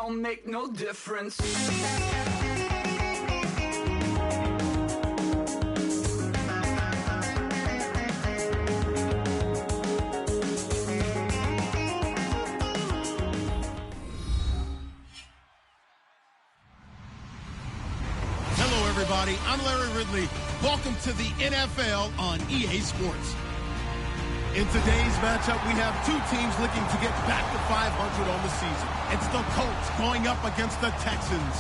don't make no difference. Everybody, I'm Larry Ridley. Welcome to the NFL on EA Sports. In today's matchup, we have two teams looking to get back to 500 on the season. It's the Colts going up against the Texans.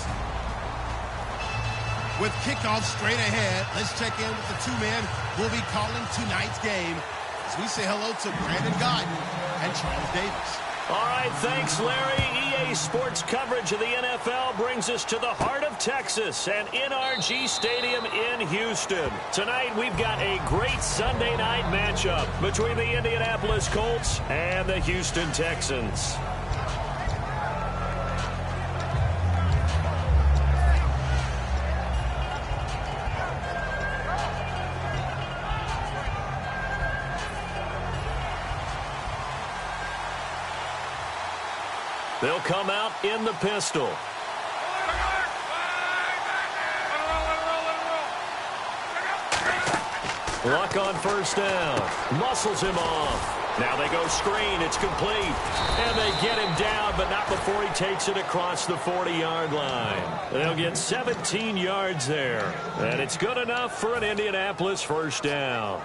With kickoff straight ahead, let's check in with the two men who will be calling tonight's game as we say hello to Brandon Godden and Charles Davis. All right, thanks, Larry. EA Sports coverage of the NFL brings us to the heart of Texas and NRG Stadium in Houston. Tonight, we've got a great Sunday night matchup between the Indianapolis Colts and the Houston Texans. They'll come out in the pistol. Luck on first down. Muscles him off. Now they go screen. It's complete. And they get him down, but not before he takes it across the 40-yard line. They'll get 17 yards there. And it's good enough for an Indianapolis first down.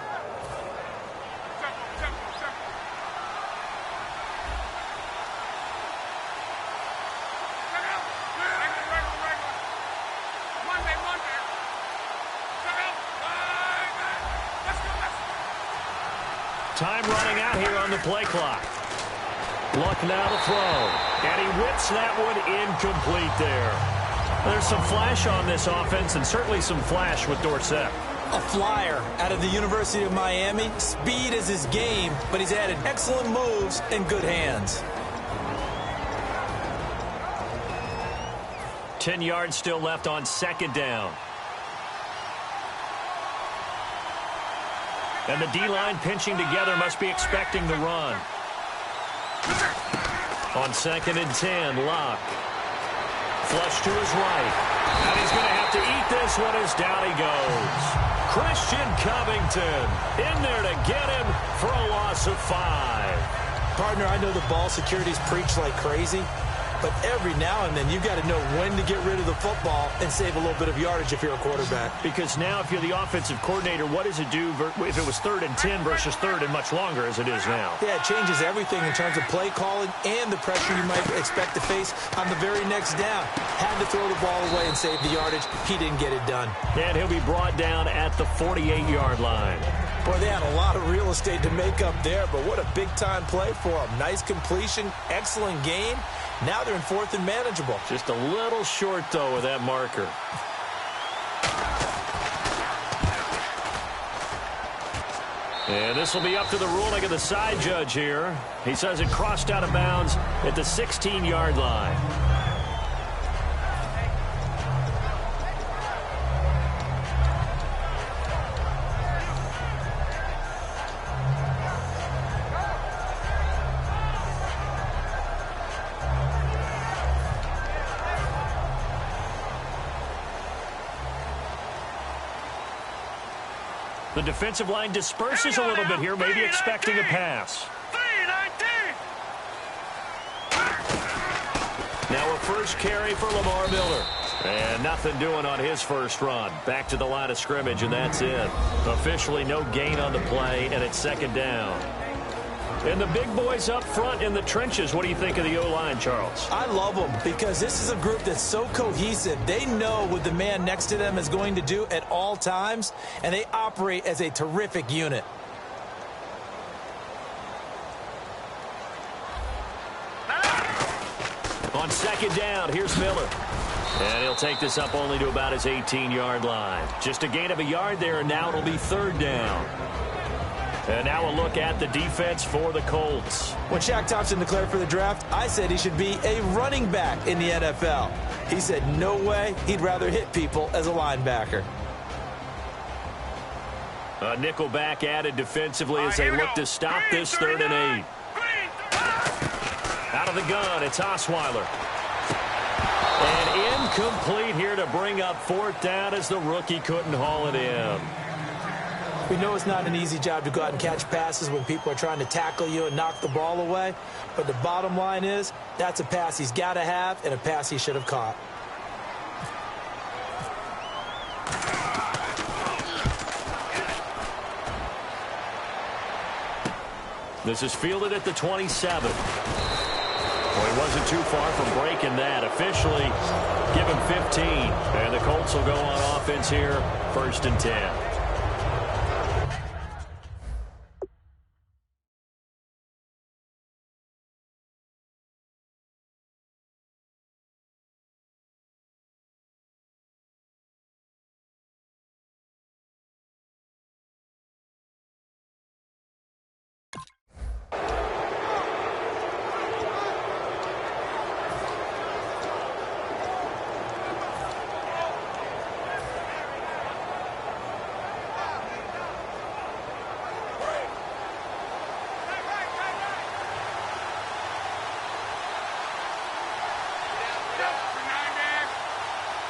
Time running out here on the play clock. Luck now to throw. And he whips that one incomplete there. There's some flash on this offense and certainly some flash with Dorsett. A flyer out of the University of Miami. Speed is his game, but he's added excellent moves and good hands. 10 yards still left on second down. And the D-line pinching together must be expecting the run. On second and 10, Locke. Flush to his right. And he's going to have to eat this one as down he goes. Christian Covington in there to get him for a loss of 5. Partner, I know the ball security's preached like crazy, but every now and then you've got to know when to get rid of the football and save a little bit of yardage if you're a quarterback. Because now if you're the offensive coordinator, what does it do if it was 3rd and 10 versus 3rd and much longer as it is now? Yeah, it changes everything in terms of play calling and the pressure you might expect to face on the very next down. Had to throw the ball away and save the yardage. He didn't get it done. And he'll be brought down at the 48-yard line. Boy, they had a lot of real estate to make up there, but what a big-time play for him. Nice completion, excellent game. Now they're in 4th and manageable. Just a little short, though, with that marker. And this will be up to the ruling of the side judge here. He says it crossed out of bounds at the 16-yard line. The defensive line disperses a little bit here, maybe expecting a pass. Now a first carry for Lamar Miller. And nothing doing on his first run. Back to the line of scrimmage, and that's it. Officially no gain on the play, and it's second down. And the big boys up front in the trenches. What do you think of the O-line, Charles? I love them because this is a group that's so cohesive. They know what the man next to them is going to do at all times, and they operate as a terrific unit. On second down, here's Miller. And he'll take this up only to about his 18-yard line. Just a gain of a yard there, and now it'll be third down. And now a look at the defense for the Colts. When Shaq Thompson declared for the draft, I said he should be a running back in the NFL. He said no way, he'd rather hit people as a linebacker. A nickel back added defensively as they look to stop this 3rd and 8. Out of the gun, it's Osweiler. And incomplete here to bring up fourth down as the rookie couldn't haul it in. We know it's not an easy job to go out and catch passes when people are trying to tackle you and knock the ball away. But the bottom line is, that's a pass he's got to have and a pass he should have caught. This is fielded at the 27. Well, he wasn't too far from breaking that. Officially, give him 15. And the Colts will go on offense here, 1st and 10.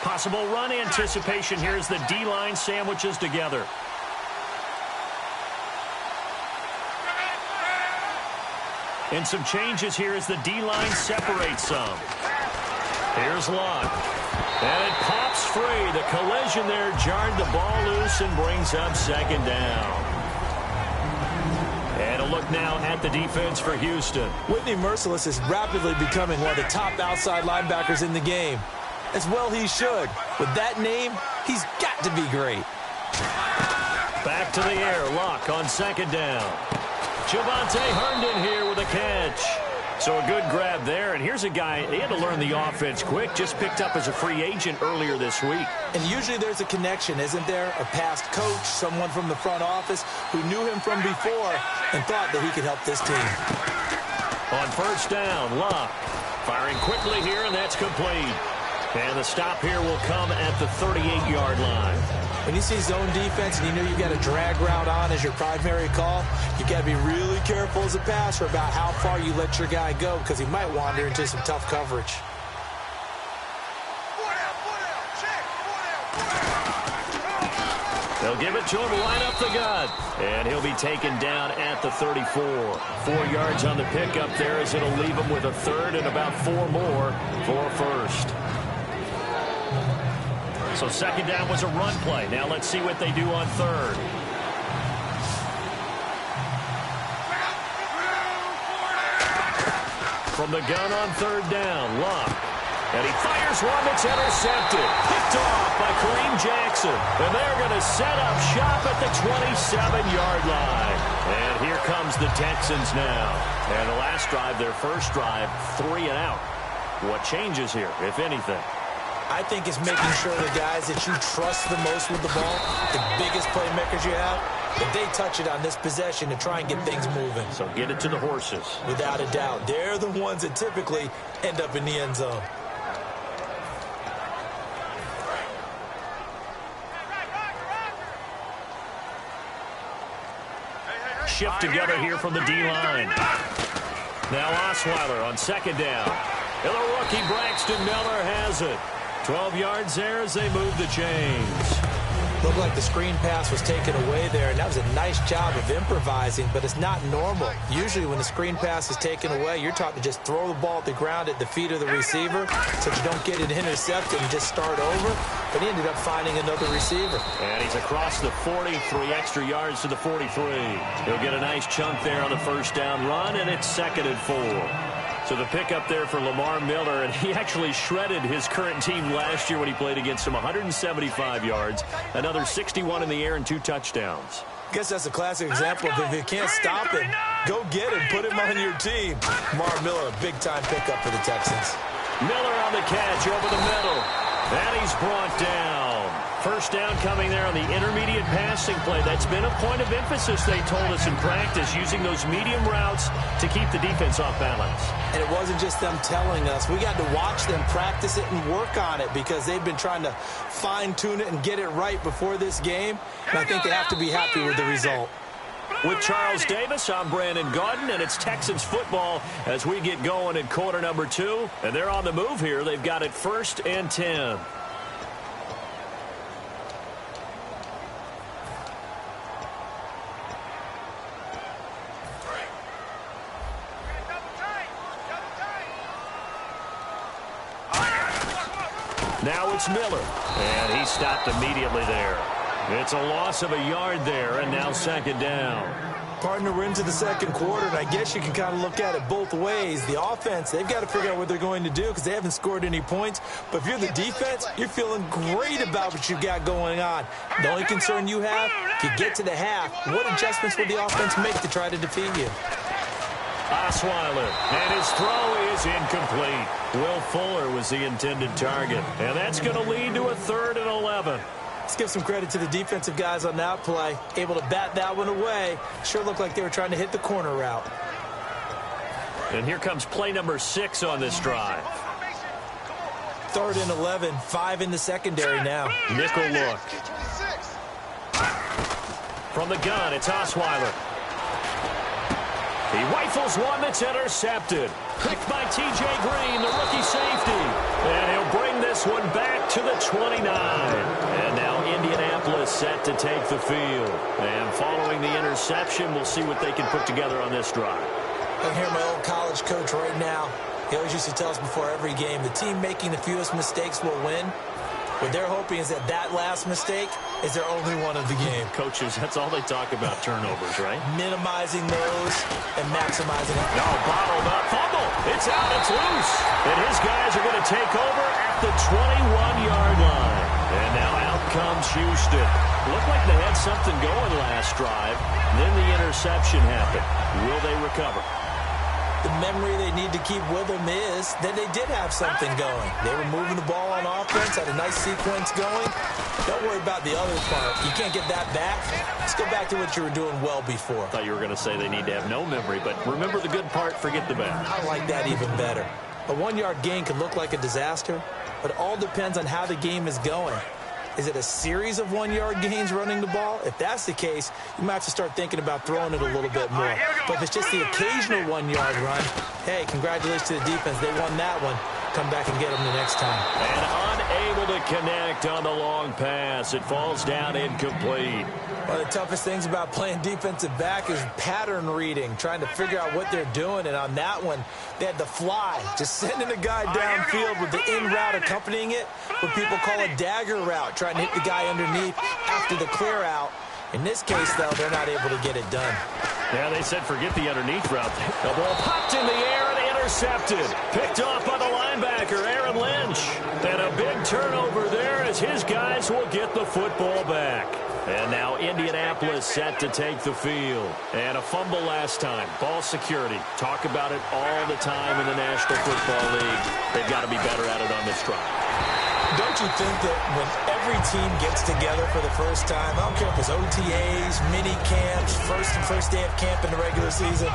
Possible run anticipation here as the D-line sandwiches together. And some changes here as the D-line separates some. Here's Locke. And it pops free. The collision there jarred the ball loose and brings up 2nd down. And a look now at the defense for Houston. Whitney Mercilus is rapidly becoming one of the top outside linebackers in the game. As well he should. With that name, he's got to be great. Back to the air. Locke on 2nd down. Javonte Herndon here with a catch. So a good grab there. And here's a guy, he had to learn the offense quick. Just picked up as a free agent earlier this week. And usually there's a connection, isn't there? A past coach, someone from the front office who knew him from before and thought that he could help this team. On 1st down, Locke firing quickly here, and that's complete. And the stop here will come at the 38-yard line. When you see zone defense and you know you've got a drag route on as your primary call, you've got to be really careful as a passer about how far you let your guy go because he might wander into some tough coverage. They'll give it to him, line up the gut. And he'll be taken down at the 34. 4 yards on the pickup there as it'll leave him with a 3rd and about 4 more for 1st. So 2nd down was a run play. Now let's see what they do on 3rd. From the gun on 3rd down, Locke. And he fires one that's intercepted. Picked off by Kareem Jackson. And they're going to set up shop at the 27-yard line. And here comes the Texans now. And the last drive, their first drive, 3 and out. What changes here, if anything? I think it's making sure the guys that you trust the most with the ball, the biggest playmakers you have, that they touch it on this possession to try and get things moving. So get it to the horses. Without a doubt. They're the ones that typically end up in the end zone. Shift together here from the D-line. Now Osweiler on 2nd down. And the rookie Braxton Miller has it. 12 yards there as they move the chains. Looked like the screen pass was taken away there, and that was a nice job of improvising, but it's not normal. Usually when the screen pass is taken away, you're taught to just throw the ball at the ground at the feet of the receiver so you don't get it intercepted and just start over, but he ended up finding another receiver. And he's across the 40, 3 extra yards to the 43. He'll get a nice chunk there on the 1st down run, and it's 2nd and 4. So the pickup there for Lamar Miller, and he actually shredded his current team last year when he played against them. 175 yards, another 61 in the air, and 2 touchdowns. I guess that's a classic example of if you can't stop him, go get him, put him on your team. Lamar Miller, a big-time pickup for the Texans. Miller on the catch over the middle, and he's brought down. 1st down coming there on the intermediate passing play. That's been a point of emphasis, they told us in practice, using those medium routes to keep the defense off balance. And it wasn't just them telling us. We got to watch them practice it and work on it because they've been trying to fine-tune it and get it right before this game. And I think they have to be happy with the result. With Charles Davis, I'm Brandon Gaudin, and it's Texans football as we get going in quarter number 2. And they're on the move here. They've got it 1st and 10. Now it's Miller, and he stopped immediately there. It's a loss of a yard there, and now 2nd down. Partner, we're into the 2nd quarter, and I guess you can kind of look at it both ways. The offense, they've got to figure out what they're going to do because they haven't scored any points. But if you're the defense, you're feeling great about what you got going on. The only concern you have, if you get to the half, what adjustments will the offense make to try to defeat you? Osweiler, and his throw is incomplete. Will Fuller was the intended target, and that's going to lead to a 3rd and 11. Let's give some credit to the defensive guys on that play. Able to bat that one away. Sure looked like they were trying to hit the corner route. And here comes play number 6 on this drive. 3rd and 11, 5 in the secondary now. Nickel look. From the gun, it's Osweiler. He rifles one that's intercepted. Picked by T.J. Green, the rookie safety. And he'll bring this one back to the 29. And now Indianapolis set to take the field. And following the interception, we'll see what they can put together on this drive. I hear my old college coach right now. He always used to tell us before every game, the team making the fewest mistakes will win. What they're hoping is that that last mistake is their only one of the game. Coaches, that's all they talk about, turnovers, right? Minimizing those and maximizing it. No, bottled up. Fumble. It's out. It's loose. And his guys are going to take over at the 21-yard line. And now out comes Houston. Looked like they had something going last drive. Then the interception happened. Will they recover? The memory they need to keep with them is that they did have something going. They were moving the ball on offense, had a nice sequence going. Don't worry about the other part. You can't get that back. Let's go back to what you were doing well before. I thought you were going to say they need to have no memory, but remember the good part, forget the bad. I like that even better. A 1-yard gain can look like a disaster, but it all depends on how the game is going. Is it a series of 1-yard gains running the ball? If that's the case, you might have to start thinking about throwing it a little bit more. But if it's just the occasional 1-yard run, hey, congratulations to the defense. They won that one. Come back and get them the next time. And unable to connect on the long pass. It falls down incomplete. One of the toughest things about playing defensive back is pattern reading, trying to figure out what they're doing. And on that one, they had the fly, just sending a guy downfield with the in route accompanying it, what people call a dagger route, trying to hit the guy underneath after the clear out. In this case, though, they're not able to get it done. Yeah, they said forget the underneath route. The ball popped in the air and intercepted. Picked off by the linebacker, Aaron Lynch. And a big turnover there as his guys will get the football back. And now Indianapolis set to take the field. And a fumble last time. Ball security. Talk about it all the time in the National Football League. They've got to be better at it on this drive. Don't you think that when every team gets together for the first time, I don't care if it's OTAs, mini camps, first day of camp in the regular season,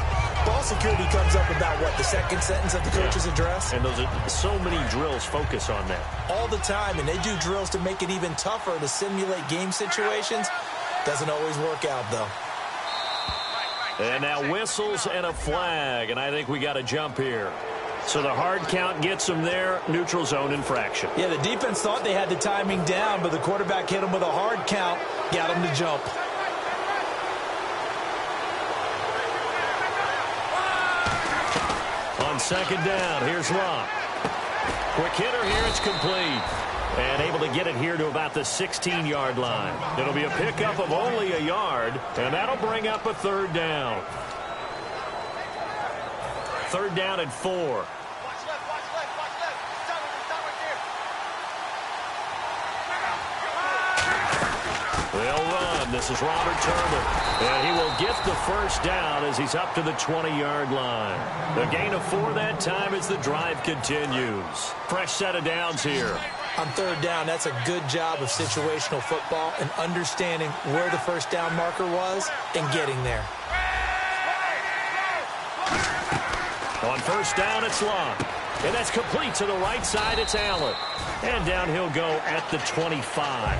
ball security comes up about what, the second sentence of the coach's address? And those are so many drills focus on that. All the time, and they do drills to make it even tougher to simulate game situations. Doesn't always work out, though. And now whistles and a flag, and I think we got to jump here. So the hard count gets them there, neutral zone infraction. Yeah, the defense thought they had the timing down, but the quarterback hit them with a hard count, got them to jump. On 2nd down, here's Locke. Quick hitter here, it's complete. And able to get it here to about the 16-yard line. It'll be a pickup of only a yard, and that'll bring up a 3rd down. 3rd down and 4. They'll run. This is Robert Turner. And he will get the 1st down as he's up to the 20-yard line. A gain of 4 that time as the drive continues. Fresh set of downs here. On 3rd down, that's a good job of situational football and understanding where the 1st down marker was and getting there. On 1st down, it's Locke. And that's complete to the right side. It's Allen. And down he'll go at the 25.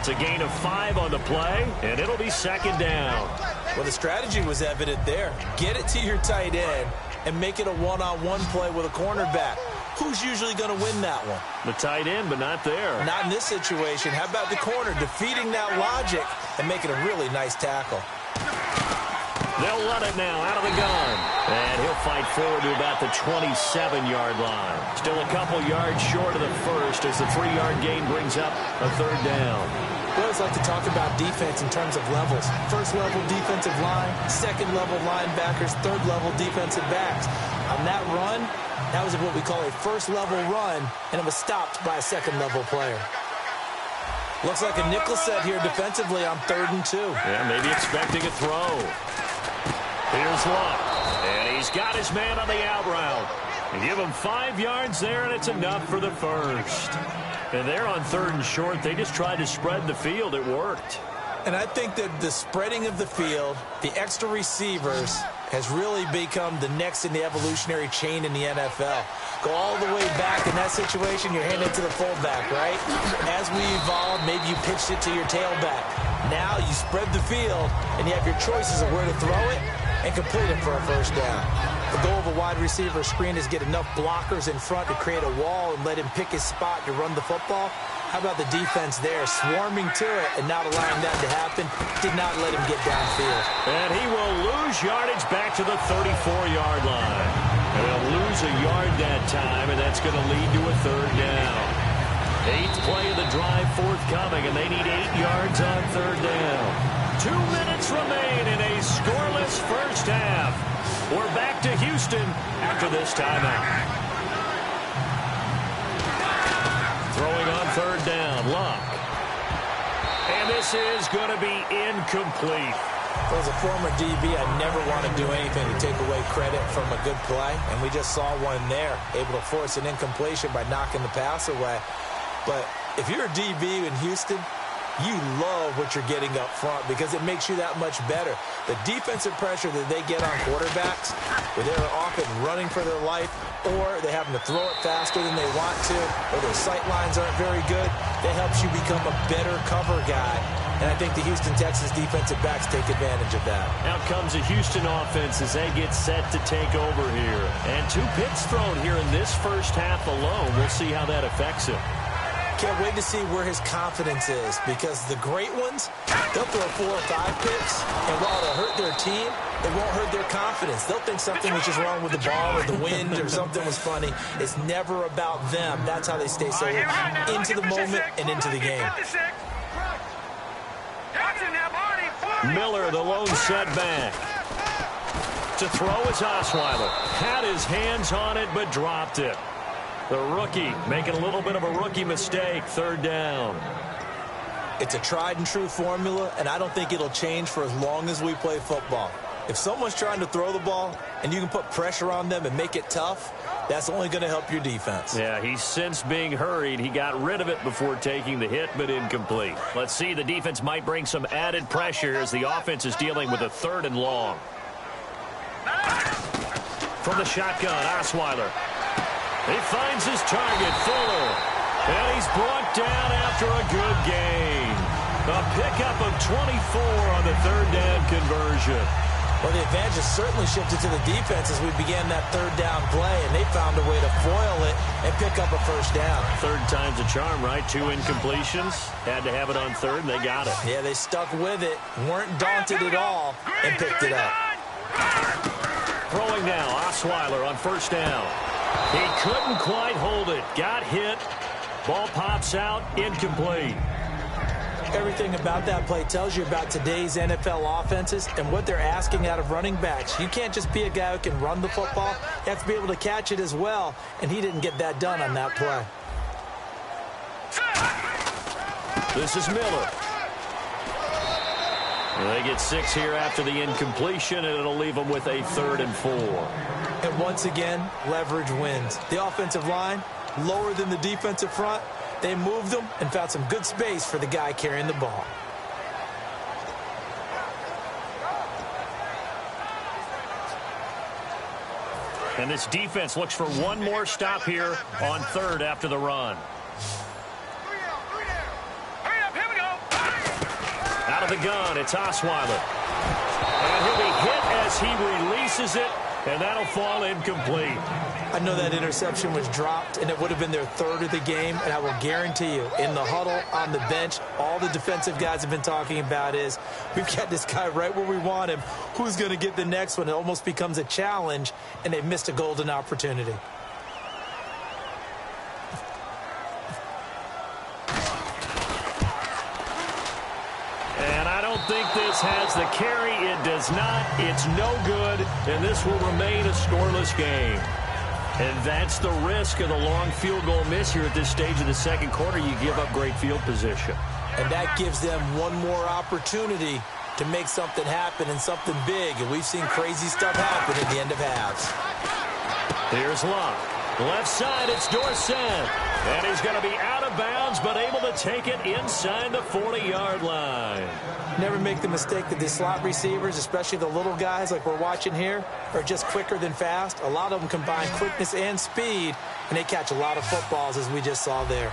It's a gain of 5 on the play, and it'll be second down. Well, the strategy was evident there. Get it to your tight end and make it a one-on-one play with a cornerback. Who's usually going to win that one? The tight end, but not there. Not in this situation. How about the corner defeating that logic and making a really nice tackle? They'll run it now out of the gun. And he'll fight forward to about the 27-yard line. Still a couple yards short of the first as the 3-yard gain brings up a third down. We always like to talk about defense in terms of levels. First-level defensive line, second-level linebackers, third-level defensive backs. On that run, that was what we call a first-level run, and it was stopped by a second-level player. Looks like a nickel set here defensively on 3rd and 2. Yeah, maybe expecting a throw. Here's Luck, and he's got his man on the out route. And give him 5 yards there, and it's enough for the first. And they're on 3rd and short. They just tried to spread the field. It worked. And I think that the spreading of the field, the extra receivers, has really become the next in the evolutionary chain in the NFL. Go all the way back in that situation, you're handed to the fullback, right? As we evolved, maybe you pitched it to your tailback. Now you spread the field, and you have your choices of where to throw it and complete it for a first down. The goal of a wide receiver screen is get enough blockers in front to create a wall and let him pick his spot to run the football. How about the defense there, swarming to it and not allowing that to happen? Did not let him get downfield. And he will lose yardage back to the 34-yard line. And he'll lose a yard that time, and that's going to lead to a third down. 8th play of the drive forthcoming, and they need 8 yards on third down. 2 minutes remain in a scoreless first half. We're back to Houston after this timeout. Throwing on third down, Luck. And this is going to be incomplete. Well, as a former DB, I never want to do anything to take away credit from a good play, and we just saw one there, able to force an incompletion by knocking the pass away. But if you're a DB in Houston, you love what you're getting up front because it makes you that much better. The defensive pressure that they get on quarterbacks, where they're often running for their life, or they're having to throw it faster than they want to, or their sight lines aren't very good, that helps you become a better cover guy. And I think the Houston Texans defensive backs take advantage of that. Out comes the Houston offense as they get set to take over here. And 2 picks thrown here in this first half alone. We'll see how that affects him. Can't wait to see where his confidence is, because the great ones, they'll throw 4 or 5 picks, and while it'll hurt their team, it won't hurt their confidence. They'll think something was just wrong with the ball or the wind or something was funny. It's never about them. That's how they stay so into the moment and into the game. Miller, the lone setback. To throw is Osweiler. Had his hands on it, but dropped it. The rookie making a little bit of a rookie mistake, third down. It's a tried-and-true formula, and I don't think it'll change for as long as we play football. If someone's trying to throw the ball and you can put pressure on them and make it tough, that's only going to help your defense. Yeah, he's since being hurried. He got rid of it before taking the hit, but incomplete. Let's see, the defense might bring some added pressure as the offense is dealing with a 3rd and long. From the shotgun, Osweiler. He finds his target, Fuller. And he's brought down after a good gain. A pickup of 24 on the 3rd down conversion. Well, the advantage has certainly shifted to the defense as we began that 3rd down play, and they found a way to foil it and pick up a first down. 3rd time's a charm, right? 2 incompletions. Had to have it on 3rd, and they got it. Yeah, they stuck with it, weren't daunted at all, and picked it up. Throwing now, Osweiler on first down. He couldn't quite hold it. Got hit. Ball pops out. Incomplete. Everything about that play tells you about today's NFL offenses and what they're asking out of running backs. You can't just be a guy who can run the football. You have to be able to catch it as well, and he didn't get that done on that play. This is Miller. They get 6 here after the incompletion, and it'll leave them with a 3rd and 4. And once again, leverage wins. The offensive line, lower than the defensive front. They moved them and found some good space for the guy carrying the ball. And this defense looks for one more stop here on 3rd after the run. Hurry up, here we go. Out of the gun, it's Osweiler. And he'll be hit as he releases it, and that'll fall incomplete. I know that interception was dropped, and it would have been their third of the game, and I will guarantee you, in the huddle, on the bench, all the defensive guys have been talking about is, we've got this guy right where we want him. Who's going to get the next one? It almost becomes a challenge, and they've missed a golden opportunity. And I don't think this has the carry. It does not. It's no good, and this will remain a scoreless game. And that's the risk of the long field goal miss here at this stage of the second quarter. You give up great field position. And that gives them one more opportunity to make something happen and something big. And we've seen crazy stuff happen at the end of halves. Here's Luck. Left side, it's Dorsett. And he's going to be out of bounds, but able to take it inside the 40-yard line. Never make the mistake that the slot receivers, especially the little guys like we're watching here, are just quicker than fast. A lot of them combine quickness and speed, and they catch a lot of footballs, as we just saw there.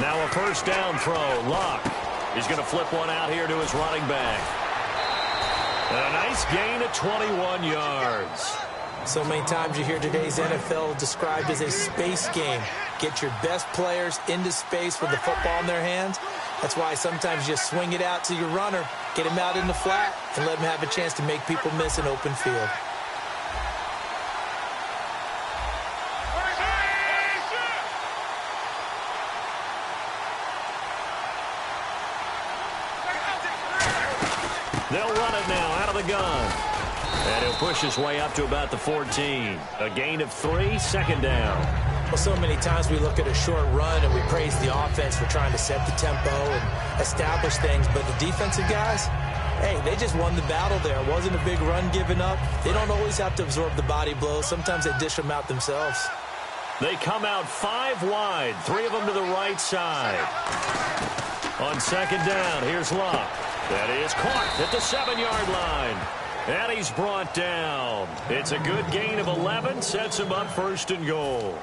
Now a first down throw. Luck. He's going to flip one out here to his running back. And a nice gain of 21 yards. So many times you hear today's NFL described as a space game. Get your best players into space with the football in their hands. That's why sometimes you swing it out to your runner, get him out in the flat, and let him have a chance to make people miss an open field. They'll run it now out of the gun. And he'll push his way up to about the 14. A gain of 3, second down. Well, so many times we look at a short run and we praise the offense for trying to set the tempo and establish things. But the defensive guys, hey, they just won the battle there. It wasn't a big run given up. They don't always have to absorb the body blows. Sometimes they dish them out themselves. They come out 5 wide, 3 of them to the right side. On second down, here's Luck. That is caught at the 7-yard line. And he's brought down. It's a good gain of 11, sets him up first and goal.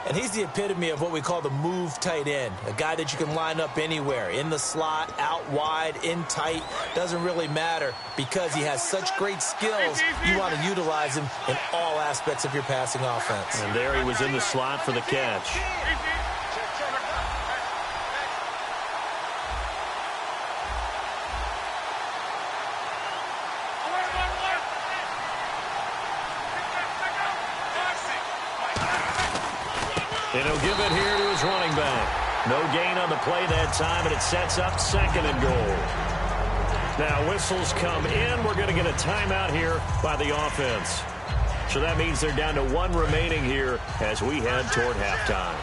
And he's the epitome of what we call the move tight end, a guy that you can line up anywhere, in the slot, out wide, in tight, doesn't really matter because he has such great skills. You want to utilize him in all aspects of your passing offense. And there he was in the slot for the catch. And he'll give it here to his running back. No gain on the play that time, and it sets up second and goal. Now whistles come in. We're going to get a timeout here by the offense. So that means they're down to 1 remaining here as we head toward halftime.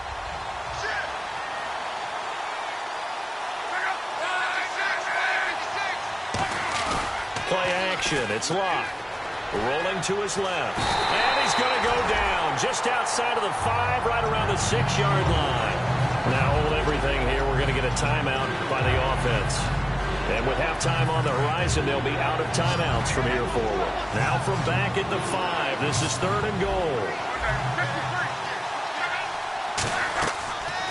Play action. It's Locke. Rolling to his left. And he's going to go down just outside of the 5, right around the 6-yard line. Now hold everything here. We're going to get a timeout by the offense. And with halftime on the horizon, they'll be out of timeouts from here forward. Now from back at the 5, this is 3rd and goal.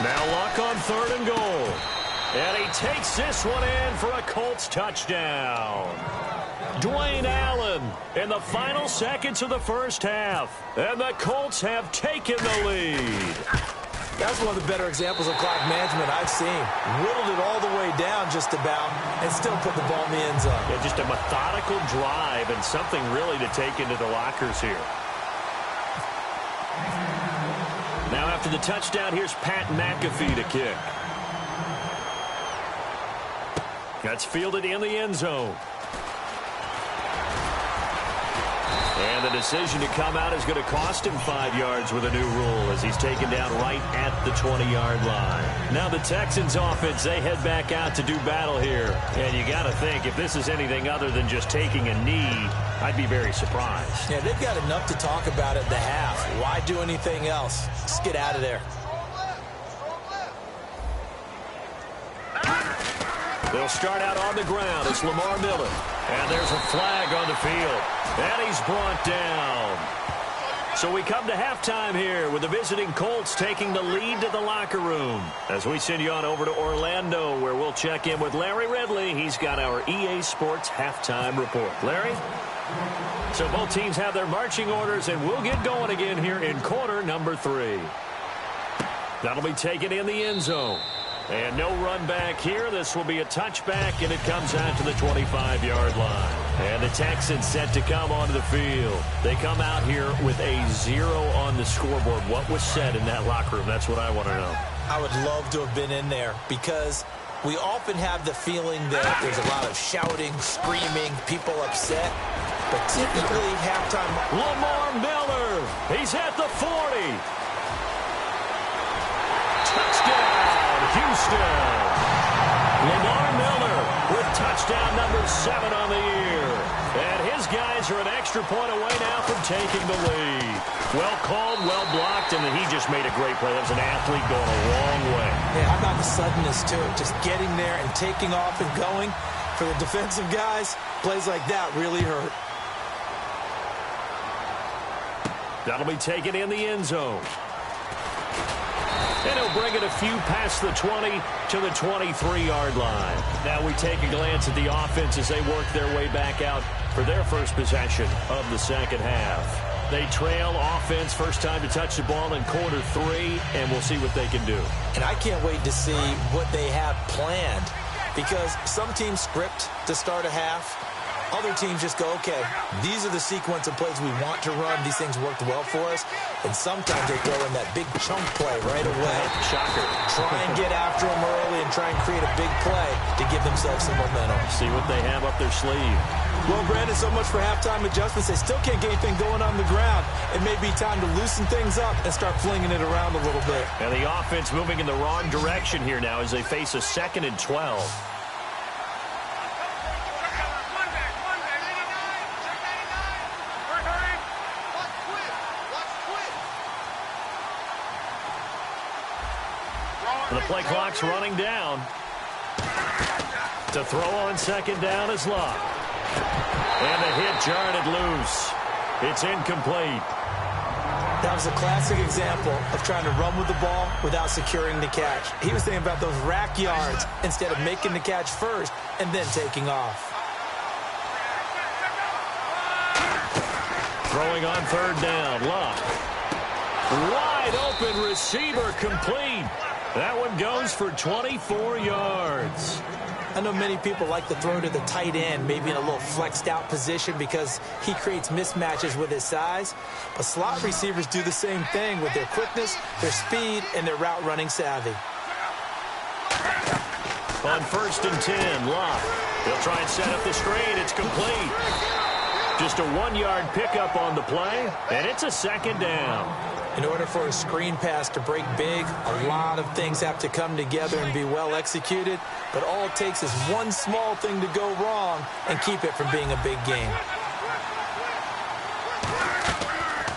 Now Luck on 3rd and goal. And he takes this one in for a Colts touchdown. Dwayne Allen in the final seconds of the first half. And the Colts have taken the lead. That's one of the better examples of clock management I've seen. Whittled it all the way down just about and still put the ball in the end zone. Yeah, just a methodical drive and something really to take into the lockers here. Now after the touchdown, here's Pat McAfee to kick. That's fielded in the end zone. And the decision to come out is going to cost him 5 yards with a new rule as he's taken down right at the 20-yard line. Now the Texans offense, they head back out to do battle here. And you got to think, if this is anything other than just taking a knee, I'd be very surprised. Yeah, they've got enough to talk about at the half. Why do anything else? Just get out of there. They'll start out on the ground. It's Lamar Miller. And there's a flag on the field. And he's brought down. So we come to halftime here with the visiting Colts taking the lead to the locker room. As we send you on over to Orlando, where we'll check in with Larry Ridley. He's got our EA Sports halftime report. Larry? So both teams have their marching orders, and we'll get going again here in quarter number 3. That'll be taken in the end zone. And no run back here. This will be a touchback, and it comes out to the 25-yard line. And the Texans set to come onto the field. They come out here with a 0 on the scoreboard. What was said in that locker room? That's what I want to know. I would love to have been in there because we often have the feeling that there's a lot of shouting, screaming, people upset. But typically halftime. Lamar Miller. He's at the 40. Touchdown. Houston. Lamar Miller with touchdown number 7 on the year. And his guys are an extra point away now from taking the lead. Well called, well blocked, and he just made a great play. That was an athlete going a long way. Yeah, how about the suddenness to it? Just getting there and taking off and going. For the defensive guys, plays like that really hurt. That'll be taken in the end zone. And he'll bring it a few past the 20 to the 23-yard line. Now we take a glance at the offense as they work their way back out for their first possession of the second half. They trail offense, first time to touch the ball in quarter 3, and we'll see what they can do. And I can't wait to see what they have planned because some teams script to start a half. Other teams just go, okay, these are the sequence of plays we want to run. These things worked well for us. And sometimes they throw in that big chunk play right away. Shocker. Try and get after them early and try and create a big play to give themselves some momentum. See what they have up their sleeve. Well, Brandon, so much for halftime adjustments. They still can't get anything going on the ground. It may be time to loosen things up and start flinging it around a little bit. And the offense moving in the wrong direction here now as they face a 2nd and 12. The play clock's running down. To throw on 2nd down is Luck. And the hit jarred it loose. It's incomplete. That was a classic example of trying to run with the ball without securing the catch. He was thinking about those rack yards instead of making the catch first and then taking off. Throwing on 3rd down, Luck. Wide open receiver complete. That one goes for 24 yards. I know many people like to throw to the tight end, maybe in a little flexed out position because he creates mismatches with his size. But slot receivers do the same thing with their quickness, their speed, and their route running savvy. On 1st and 10, Luck. He'll try and set up the screen. It's complete. Just a 1-yard pickup on the play, and it's a 2nd down. In order for a screen pass to break big, a lot of things have to come together and be well executed. But all it takes is one small thing to go wrong and keep it from being a big game.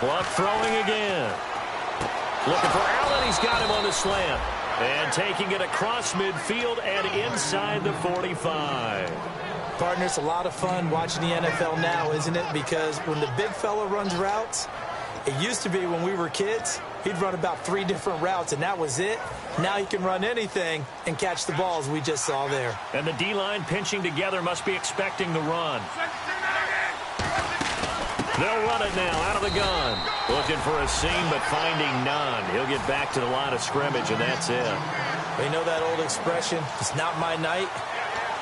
Luck throwing again. Looking for Allen. He's got him on the slant. And taking it across midfield and inside the 45. Partner, it's a lot of fun watching the NFL now, isn't it? Because when the big fella runs routes, it used to be when we were kids, he'd run about 3 different routes, and that was it. Now he can run anything and catch the balls we just saw there. And the D-line pinching together must be expecting the run. They'll run it now out of the gun. Looking for a seam, but finding none. He'll get back to the line of scrimmage, and that's it. You know that old expression, it's not my night?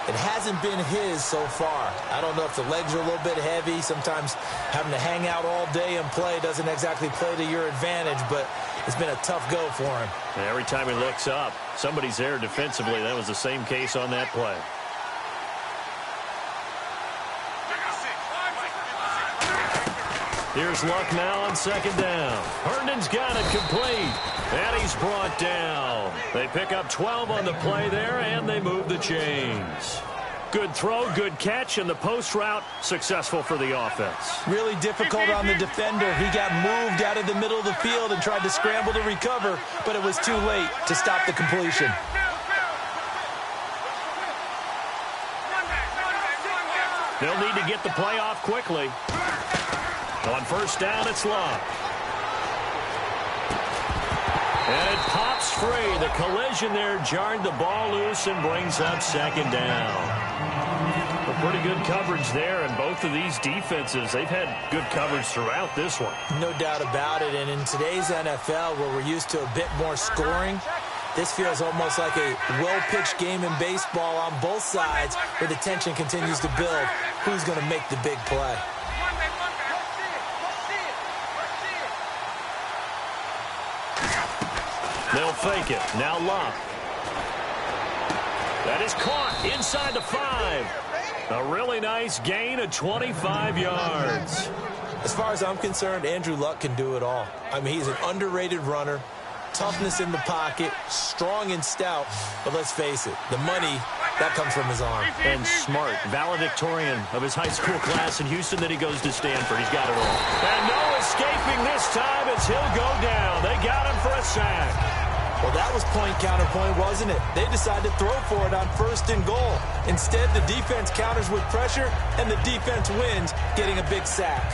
It hasn't been his so far. I don't know if the legs are a little bit heavy. Sometimes having to hang out all day and play doesn't exactly play to your advantage, but it's been a tough go for him. And every time he looks up, somebody's there defensively. That was the same case on that play. Here's Luck now on 2nd down. Herndon's got it complete. And he's brought down. They pick up 12 on the play there, and they move the chains. Good throw, good catch, and the post route successful for the offense. Really difficult on the defender. He got moved out of the middle of the field and tried to scramble to recover, but it was too late to stop the completion. They'll need to get the play off quickly. On 1st down, it's Luck. free. The collision there jarred the ball loose and brings up second down. Well, pretty good coverage there, and both of these defenses, they've had good coverage throughout this one. No doubt about it, and in today's NFL, where we're used to a bit more scoring, this feels almost like a well-pitched game in baseball on both sides where the tension continues to build. Who's going to make the big play? They'll fake it. Now Locke. That is caught inside the 5. A really nice gain of 25 yards. As far as I'm concerned, Andrew Luck can do it all. I mean, he's an underrated runner. Toughness in the pocket, strong and stout, but let's face it, the money, that comes from his arm. And smart, valedictorian of his high school class in Houston, then he goes to Stanford. He's got it all. And no escaping this time as he'll go down. They got him for a sack. Well, that was point counterpoint, wasn't it? They decided to throw for it on 1st and goal. Instead, the defense counters with pressure, and the defense wins, getting a big sack.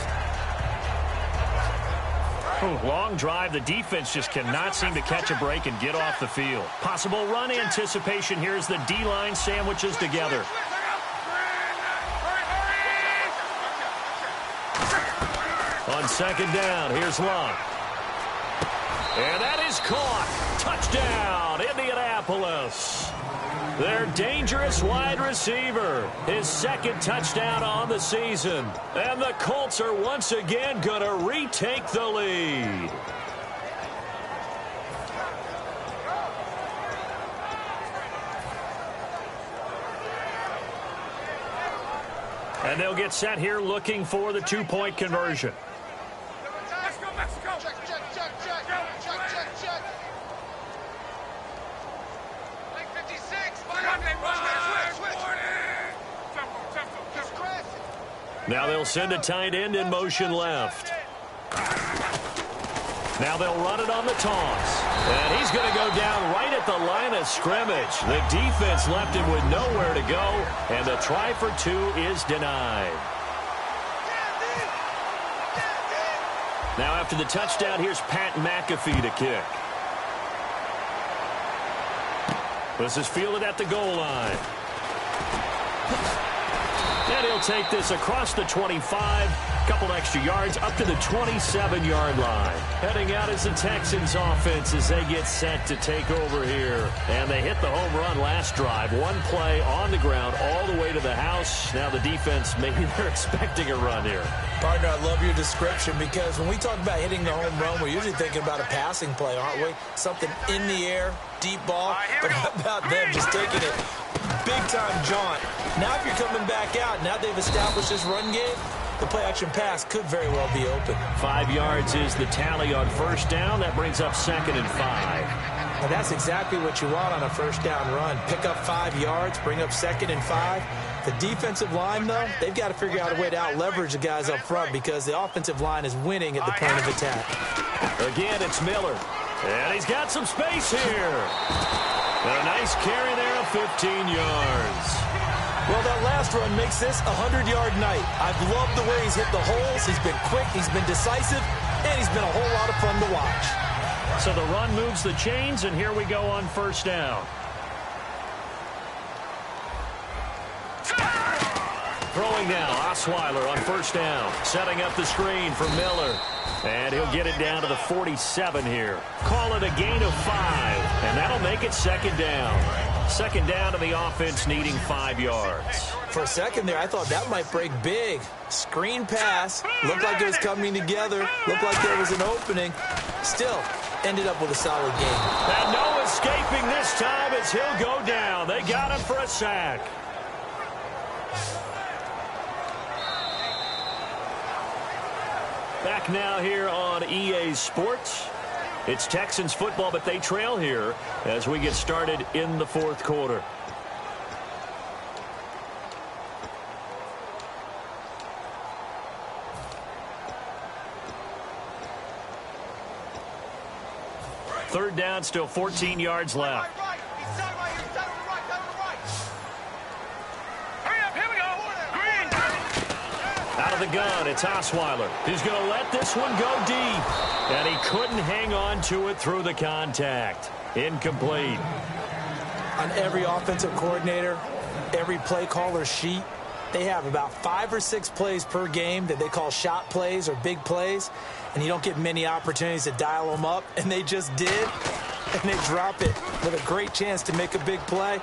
Long drive. The defense just cannot seem to catch a break and get off the field. Possible run anticipation here as the D-line sandwiches together. On second down, here's Locke. And that is caught. Touchdown, Indianapolis. Their dangerous wide receiver. His 2nd touchdown on the season. And the Colts are once again going to retake the lead. And they'll get set here looking for the 2-point conversion. Let's go, Mexico. Check. Like 56. Now they'll send a tight end in motion left. Now they'll run it on the toss. And he's going to go down right at the line of scrimmage. The defense left him with nowhere to go, and the try for 2 is denied. Now after the touchdown, here's Pat McAfee to kick. This is fielded at the goal line. And he'll take this across the 25, couple extra yards up to the 27-yard line. Heading out is the Texans offense as they get set to take over here. And they hit the home run last drive. One play on the ground all the way to the house. Now the defense, maybe they're expecting a run here. Partner, I love your description because when we talk about hitting the home run, we're usually thinking about a passing play, aren't we? Something in the air, deep ball. But how about them just taking it big-time jaunt? Now if you're coming back out, now they've established this run game, the play-action pass could very well be open. 5 yards is the tally on first down. That brings up 2nd and 5. Now that's exactly what you want on a first down run. Pick up 5 yards, bring up 2nd and 5. The defensive line, though, they've got to figure out a way to out-leverage the guys up front because the offensive line is winning at the point of attack. Again, it's Miller. And he's got some space here. And a nice carry there of 15 yards. Well, that last run makes this a 100-yard night. I've loved the way he's hit the holes. He's been quick, he's been decisive, and he's been a whole lot of fun to watch. So the run moves the chains, and here we go on first down. Throwing now, Osweiler on first down. Setting up the screen for Miller. And he'll get it down to the 47 here. Call it a gain of 5, and that'll make it 2nd down. 2nd down to the offense needing 5 yards. For a second there, I thought that might break big. Screen pass. Looked like it was coming together. Looked like there was an opening. Still, ended up with a solid game. And no escaping this time as he'll go down. They got him for a sack. Back now here on EA Sports. It's Texans football, but they trail here as we get started in the 4th quarter. Third down, still 14 yards left. Out of the gun, it's Osweiler. He's going to let this one go deep. And he couldn't hang on to it through the contact. Incomplete. On every offensive coordinator, every play caller sheet, they have about 5 or 6 plays per game that they call shot plays or big plays, and you don't get many opportunities to dial them up, and they just did, and they drop it with a great chance to make a big play.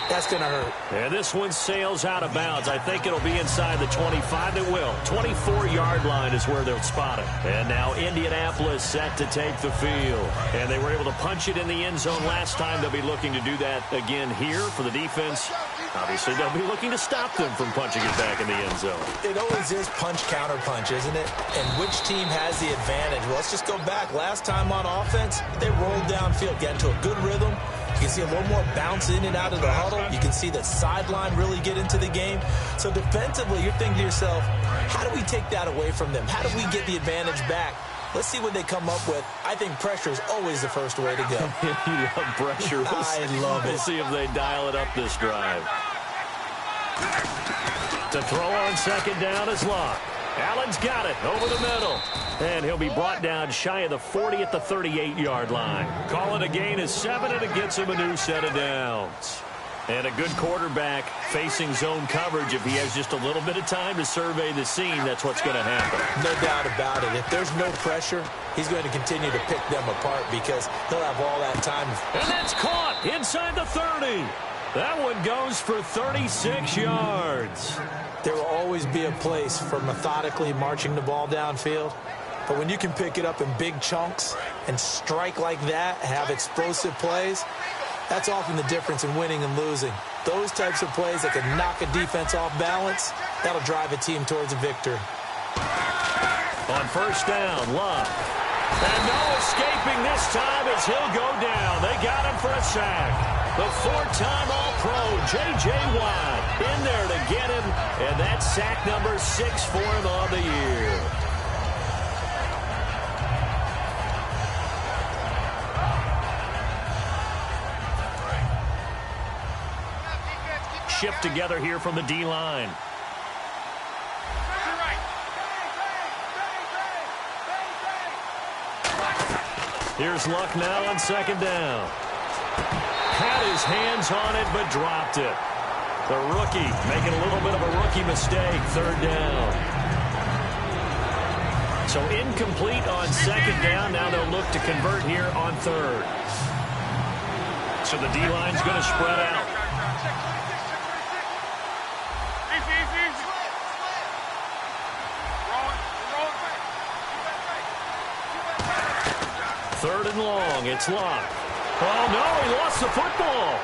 That's going to hurt. And this one sails out of bounds. I think it'll be inside the 25. It will. 24-yard line is where they'll spot it. And now Indianapolis set to take the field. And they were able to punch it in the end zone last time. They'll be looking to do that again here for the defense. Obviously, they'll be looking to stop them from punching it back in the end zone. It always is punch-counter-punch, isn't it? And which team has the advantage? Well, let's just go back. Last time on offense, they rolled downfield, got into a good rhythm. You can see a little more bounce in and out of the huddle. You can see the sideline really get into the game. So defensively, you're thinking to yourself, how do we take that away from them? How do we get the advantage back? Let's see what they come up with. I think pressure is always the first way to go. You love pressure. I love it. We'll see if they dial it up this drive. To throw on second down is Locke. Allen's got it over the middle. And he'll be brought down shy of the 40 at the 38-yard line. Call it a gain of 7, and it gets him a new set of downs. And a good quarterback facing zone coverage. If he has just a little bit of time to survey the scene, that's what's going to happen. No doubt about it. If there's no pressure, he's going to continue to pick them apart because he'll have all that time. And that's caught inside the 30. That one goes for 36 yards. There will always be a place for methodically marching the ball downfield. But when you can pick it up in big chunks and strike like that, have explosive plays, that's often the difference in winning and losing. Those types of plays that can knock a defense off balance, that'll drive a team towards a victory. On first down, Love. And no escaping this time as he'll go down. They got him for a sack. The 4-time All-Pro, J.J. Watt, in there to get him. And that's sack number 6 for him on the year. Shift together here from the D-line. Here's Luck now on second down. Had his hands on it, but dropped it. The rookie making a little bit of a rookie mistake, third down. So incomplete on second down. Now they'll look to convert here on third. So the D-line's going to spread out. Third and long, it's Locke. Oh, no, he lost the football.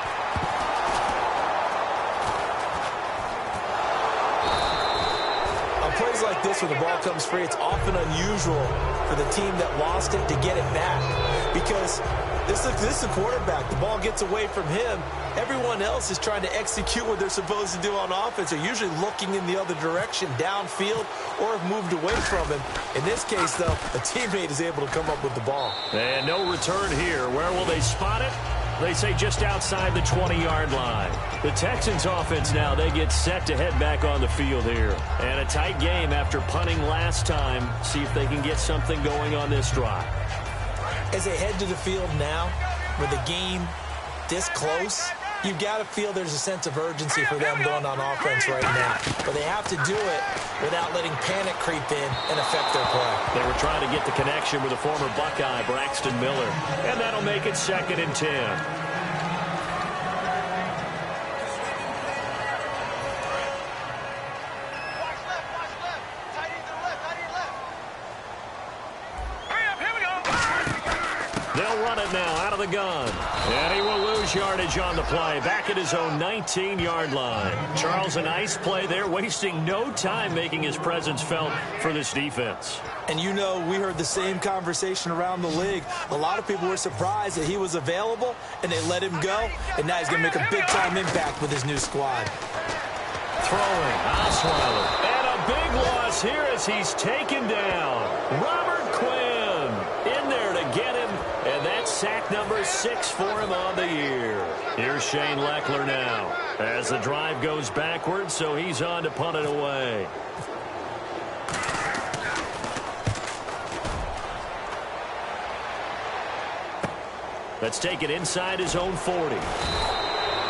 On plays like this where the ball comes free, it's often unusual for the team that lost it to get it back. Because this is the quarterback. The ball gets away from him. Everyone else is trying to execute what they're supposed to do on offense. They're usually looking in the other direction, downfield, or have moved away from him. In this case, though, a teammate is able to come up with the ball. And no return here. Where will they spot it? They say just outside the 20-yard line. The Texans offense now, they get set to head back on the field here. And a tight game after punting last time. See if they can get something going on this drive. As they head to the field now, with the game this close, you've got to feel there's a sense of urgency for them going on offense right now. But they have to do it without letting panic creep in and affect their play. They were trying to get the connection with the former Buckeye, Braxton Miller. And that'll make it 2nd and 10. They'll run it now out of the gun. And he will lose yardage on the play. Back at his own 19-yard line. Charles, a nice play there, wasting no time making his presence felt for this defense. And you know, we heard the same conversation around the league. A lot of people were surprised that he was available, and they let him go. And now he's going to make a big-time impact with his new squad. Throwing, Osweiler. And a big loss here as he's taken down. Robert Quinn in there to get him. And that's sack number 6 for him on the year. Here's Shane Leckler now as the drive goes backwards, so he's on to punt it away. Let's take it inside his own 40.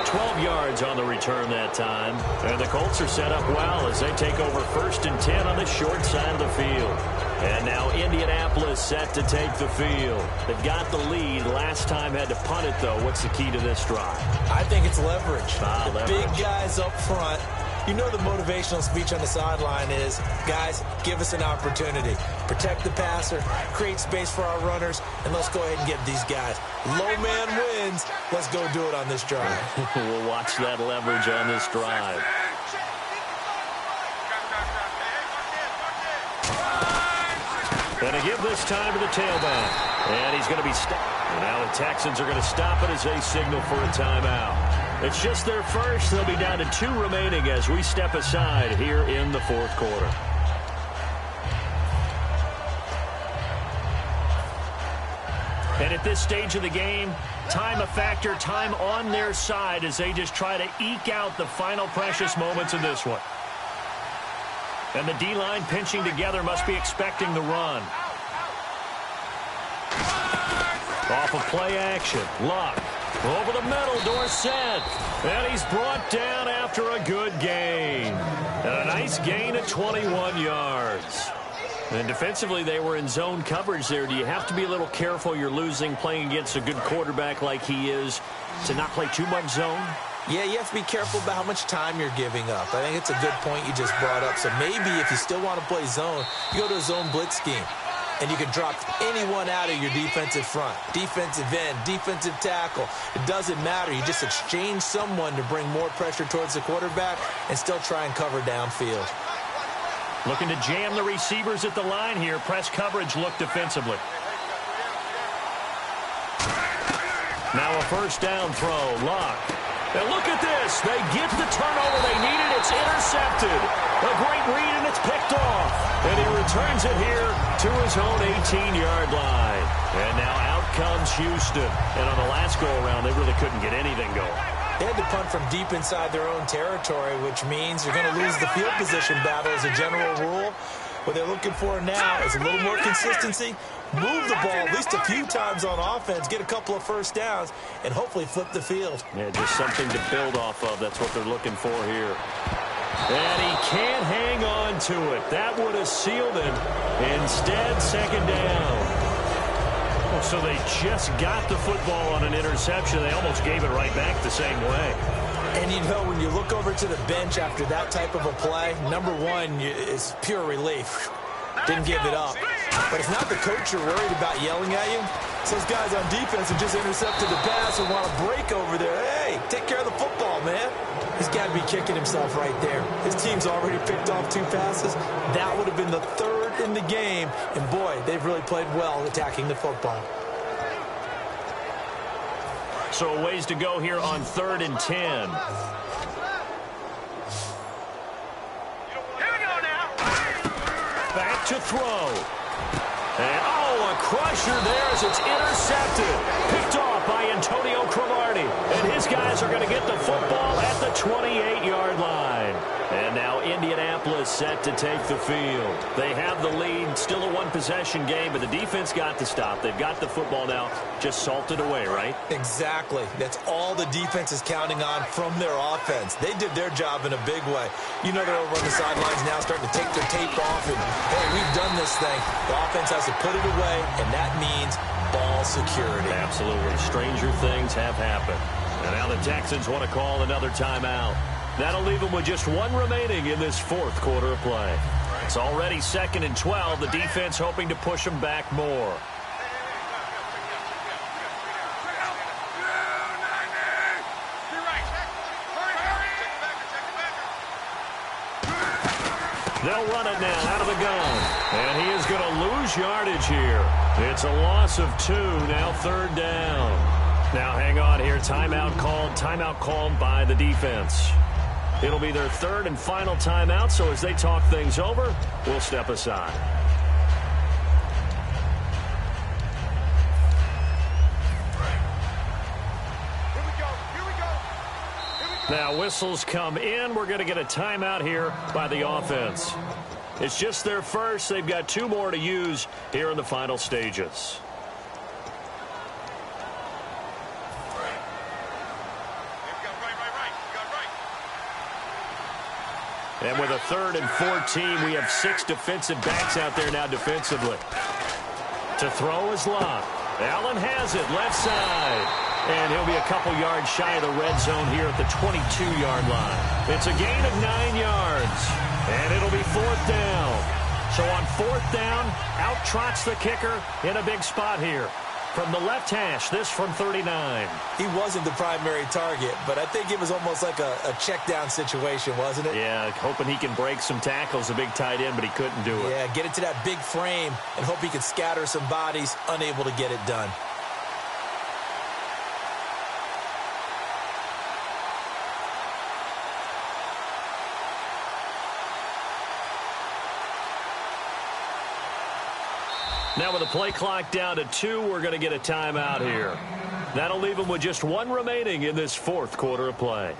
12 yards on the return that time. And the Colts are set up well as they take over 1st and 10 on the short side of the field. And now Indianapolis set to take the field. They've got the lead. Last time had to punt it, though. What's the key to this drive? I think it's leverage. Leverage. Big guys up front. You know the motivational speech on the sideline is, guys, give us an opportunity. Protect the passer, create space for our runners, and let's go ahead and get these guys. Low man wins. Let's go do it on this drive. We'll watch that leverage on this drive. And to give this time to the tailback. And he's going to be stopped. And now the Texans are going to stop it as they signal for a timeout. It's just their first. They'll be down to 2 remaining as we step aside here in the 4th quarter. And at this stage of the game, time a factor, time on their side as they just try to eke out the final precious moments of this one. And the D-line pinching together must be expecting the run. Off of play action. Luck. Over the middle, Dorsett. And he's brought down after a good gain. And a nice gain at 21 yards. And defensively, they were in zone coverage there. Do you have to be a little careful you're losing playing against a good quarterback like he is to not play too much zone? Yeah, you have to be careful about how much time you're giving up. I think it's a good point you just brought up. So maybe if you still want to play zone, you go to a zone blitz scheme. And you can drop anyone out of your defensive front. Defensive end, defensive tackle. It doesn't matter. You just exchange someone to bring more pressure towards the quarterback and still try and cover downfield. Looking to jam the receivers at the line here. Press coverage look defensively. Now a 1st down throw. Luck. And look at this. They get the turnover they needed. It's intercepted. A great read, and it's picked off. And he returns it here to his own 18-yard line. And now out comes Houston. And on the last go-around, they really couldn't get anything going. They had to punt from deep inside their own territory, which means you're going to lose the field position battle as a general rule. What they're looking for now is a little more consistency, move the ball at least a few times on offense, get a couple of 1st downs, and hopefully flip the field. Yeah, just something to build off of. That's what they're looking for here. And he can't hang on to it. That would have sealed him. Instead, 2nd down. So they just got the football on an interception. They almost gave it right back the same way. And you know, when you look over to the bench after that type of a play, number one, it's pure relief. Didn't give it up. But it's not the coach you're worried about yelling at you. It's those guys on defense who just intercepted the pass and want to break over there. Hey, take care of the football, man. He's got to be kicking himself right there. His team's already picked off 2 passes. That would have been the 3rd in the game. And, boy, they've really played well attacking the football. So a ways to go here on 3rd and 10. Here we go now. Back to throw. And, a crusher there as it's intercepted. Picked off by Antonio Cromartie. And his guys are going to get the football at the 28-yard line. And now Indianapolis set to take the field. They have the lead. Still a 1-possession game, but the defense got the stop. They've got the football now. Just salted away, right? Exactly. That's all the defense is counting on from their offense. They did their job in a big way. You know they're over on the sidelines now starting to take their tape off and, hey, we've done this thing. The offense has to put it away, and that means ball security. Absolutely. Stranger things have happened. And now the Texans want to call another timeout. That'll leave them with just 1 remaining in this 4th quarter of play. It's already 2nd and 12. The defense hoping to push them back more. They'll run it now out of the gun. And he is going to lose yardage here. It's a loss of 2, now 3rd down. Now hang on here. Timeout called by the defense. It'll be their 3rd and final timeout, so as they talk things over, we'll step aside. Now whistles come in. We're going to get a timeout here by the offense. It's just their first. They've got 2 more to use here in the final stages. And with a 3rd and 14, we have 6 defensive backs out there now defensively. To throw is Love. Allen has it, left side. And he'll be a couple yards shy of the red zone here at the 22-yard line. It's a gain of 9 yards. And it'll be 4th down. So on 4th down, out trots the kicker in a big spot here. From the left hash, this from 39. He wasn't the primary target, but I think it was almost like a check down situation, wasn't it? Yeah, hoping he can break some tackles, a big tight end, but he couldn't do it. Yeah, get it to that big frame and hope he can scatter some bodies, unable to get it done. Now with the play clock down to 2, we're going to get a timeout here. That'll leave them with just 1 remaining in this 4th quarter of play.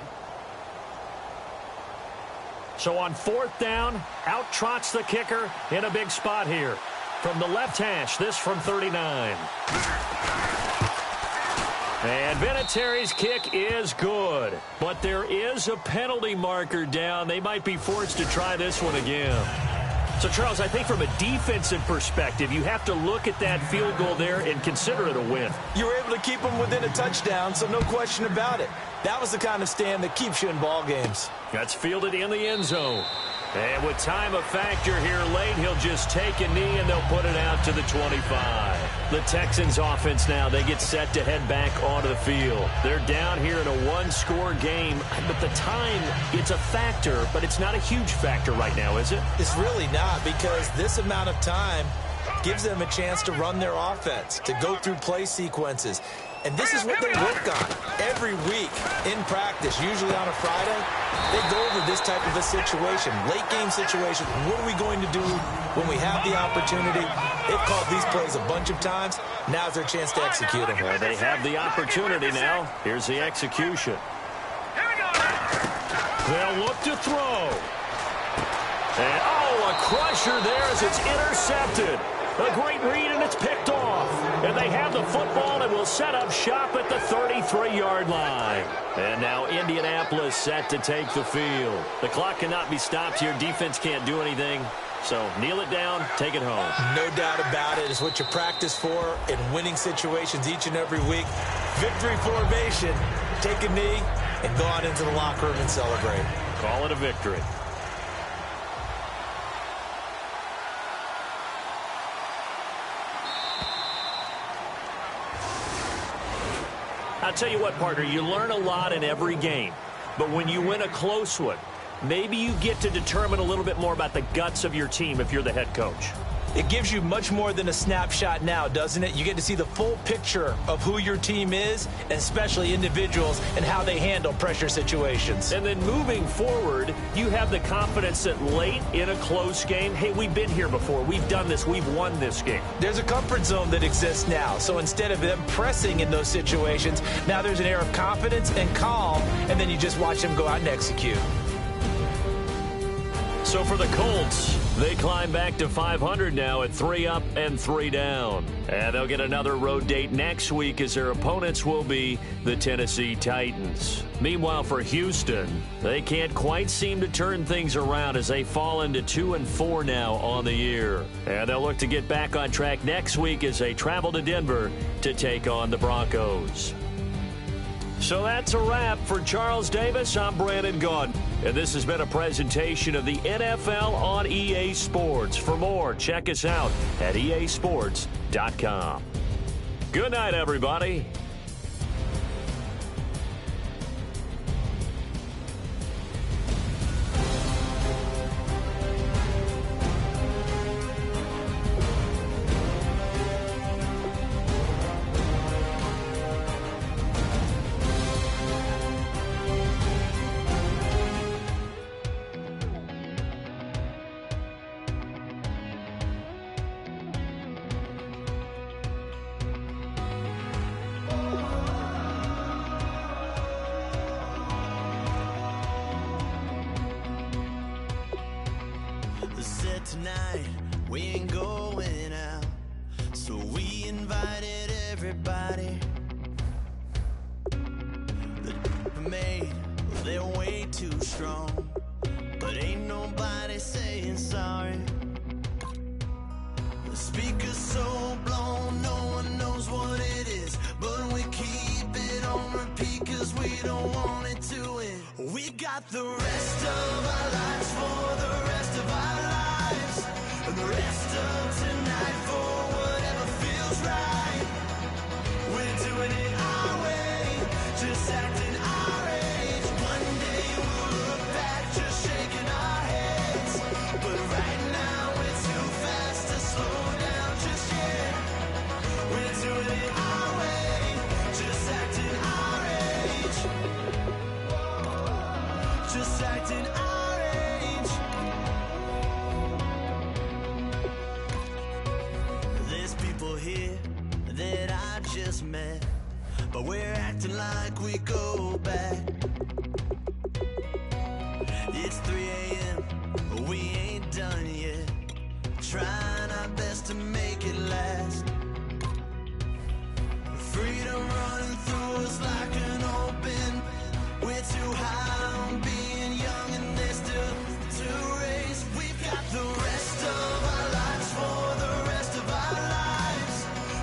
So on 4th down, out trots the kicker in a big spot here. From the left hash, this from 39. And Vinatieri's kick is good. But there is a penalty marker down. They might be forced to try this one again. So, Charles, I think from a defensive perspective, you have to look at that field goal there and consider it a win. You were able to keep them within a touchdown, so no question about it. That was the kind of stand that keeps you in ball games. That's fielded in the end zone. And with time a factor here late, he'll just take a knee and they'll put it out to the 25. The Texans offense now, they get set to head back onto the field. They're down here in a 1-score game, but the time, it's a factor, but it's not a huge factor right now, is it? It's really not, because this amount of time gives them a chance to run their offense, to go through play sequences. And this is what they work on every week in practice, usually on a Friday. They go over this type of a situation, late game situation. What are we going to do when we have the opportunity? They've called these plays a bunch of times. Now's their chance to execute them. Well, they have the opportunity now. Here's the execution. They'll look to throw. And, a crusher there as it's intercepted. A great read, and it's picked off. And they have the football and will set up shop at the 33-yard line. And now Indianapolis set to take the field. The clock cannot be stopped here. Defense can't do anything. So kneel it down, take it home. No doubt about it. It's what you practice for in winning situations each and every week. Victory formation. Take a knee and go on into the locker room and celebrate. Call it a victory. I'll tell you what, partner, you learn a lot in every game. But when you win a close one, maybe you get to determine a little bit more about the guts of your team if you're the head coach. It gives you much more than a snapshot now, doesn't it? You get to see the full picture of who your team is, and especially individuals, and how they handle pressure situations. And then moving forward, you have the confidence that late in a close game, hey, we've been here before. We've done this. We've won this game. There's a comfort zone that exists now. So instead of them pressing in those situations, now there's an air of confidence and calm, and then you just watch them go out and execute. So for the Colts, they climb back to 500 now at 3 up and 3 down. And they'll get another road date next week as their opponents will be the Tennessee Titans. Meanwhile, for Houston, they can't quite seem to turn things around as they fall into 2-4 now on the year. And they'll look to get back on track next week as they travel to Denver to take on the Broncos. So that's a wrap for Charles Davis. I'm Brandon Gaudin. And this has been a presentation of the NFL on EA Sports. For more, check us out at easports.com. Good night, everybody. Said tonight we ain't going out, so we invited everybody. The made, they're way too strong, but ain't no nobody saying sorry. The speaker's so blown, no one knows what it is, but we keep it on repeat cause we don't want it to end. We got the rest of our lives for the rest of our lives, and the rest of tonight for whatever feels right. We're doing it our way, just acting our age. One day we'll look back just shaking our heads, but right now we're too fast to slow down just yet. We're doing it our way, just acting our age. Just acting our age. There's people here that I just met, but we're acting like we go back. It's 3 a.m., we ain't done yet, trying our best to make it last. Freedom running through us like an open. We're too high on being young and there's still to race. We've got the rest of our lives for the rest of our lives,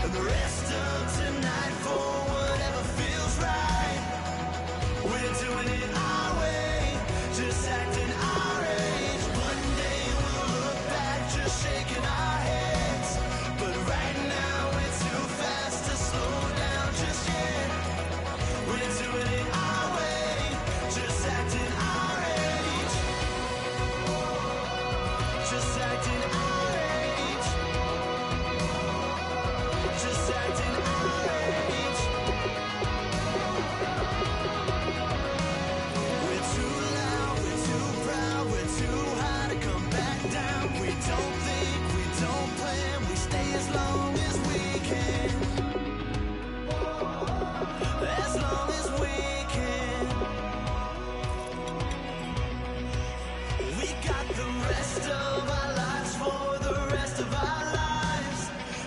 and the rest of tonight for whatever feels right. We're doing it our way, just acting our age. One day we'll look back just shaking our heads, but right now we're too fast to slow down just yet. We're doing it our way, just acting our age. Just acting our age. Just acting our age. We're too loud, we're too proud, we're too high to come back down. We don't think, we don't plan, we stay as long as we can. As long as we can. We got the rest of our lives for the rest of our lives,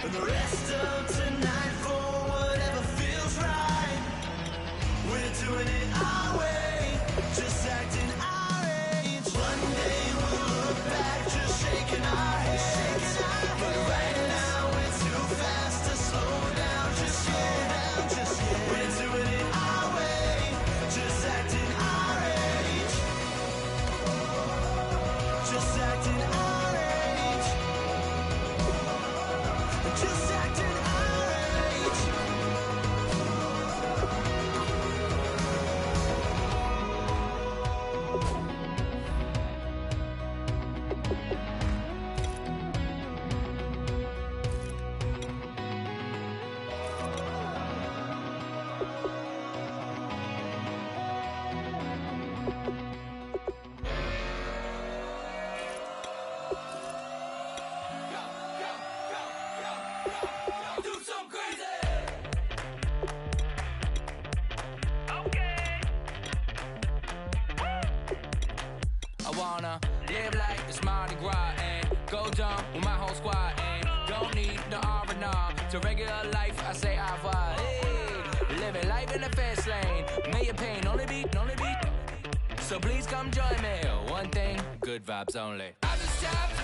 and the rest of tonight for whatever feels right. We're doing it our way, just acting our age. One day we'll look back just shaking our heads, but right now we're too fast to slow down just yet. We're doing it our way, just acting our age. Just acting our age. Just acting our age. Do some crazy. I wanna live like it's Mardi Gras and go dumb with my whole squad and don't need no R&R. To regular life, I say au revoir. Hey, living life in the fast lane, million pain, only beat. So please come join me. One thing, good vibes only. I just tapped